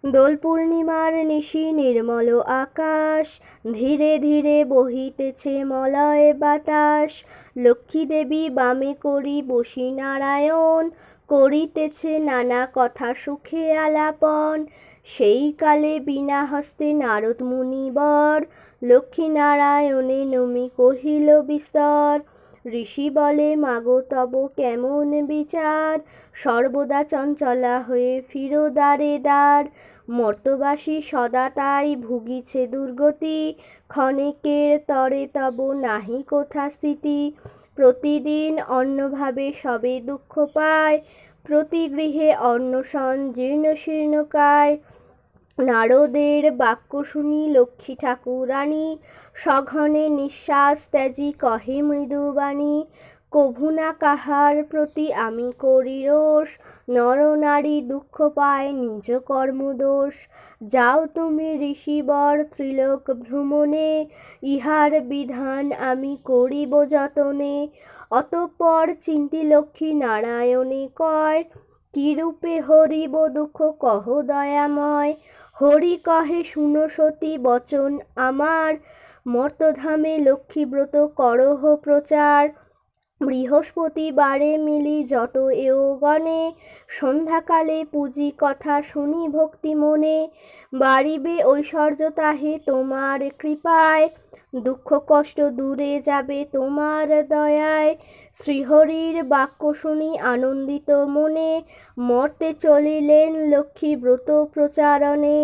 দোল পূর্ণিমার নিশি নির্মল আকাশ, ধীরে ধীরে বহিতেছে মলয় বাতাস। লক্ষ্মী দেবী বামে করি বসি নারায়ণ, করিতেছে নানা কথা সুখে আলাপন। সেই কালে বিনা হস্তে নারদ মুনিবর, লক্ষ্মী নারায়ণে নমি কহিল বিস্তর। ঋষি বলে মাগো তব কেমন বিচার, সর্বদা চঞ্চলা হয়ে ফিরো দ্বারে দ্বার। মর্তবাসী সদা তাই ভুগিছে দুর্গতি, ক্ষণেকের তরে তব নাহি কোথা স্থিতি। প্রতিদিন অন্নভাবে সবে দুঃখ পায়, প্রতি গৃহে অন্নশন জীর্ণ শীর্ণকায়। নারদের বাক্য শুনি লক্ষ্মী ঠাকুরানী, সঘনে নিঃশ্বাস ত্যাজি কহে মৃদুবাণী। কভু না কাহার প্রতি আমি করি রোষ, নর নারী দুঃখ পায় নিজ কর্মদোষ। যাও তুমি ঋষিবর ত্রিলোক ভ্রমণে, ইহার বিধান আমি করিব যতনে। অতঃপর চিন্তি লক্ষ্মী নারায়ণে কয়, কিরূপে হরিব দুঃখ কহ দয়াময়। হরি কহে শুনো সতী বচন আমার, মর্তধামে লক্ষ্মীব্রত করহ প্রচার। বৃহস্পতিবারে মিলি যত এও গণে, সন্ধ্যাকালে পূজি কথা শুনি ভক্তি মনে। বাড়িবে ঐশ্বর্য তাহে তোমার কৃপায়, দুঃখ কষ্ট দূরে যাবে তোমার দয়ায়। শ্রীহরির বাক্য শুনি আনন্দিত মনে, মর্তে চলিলেন লক্ষ্মী ব্রত প্রচারণে।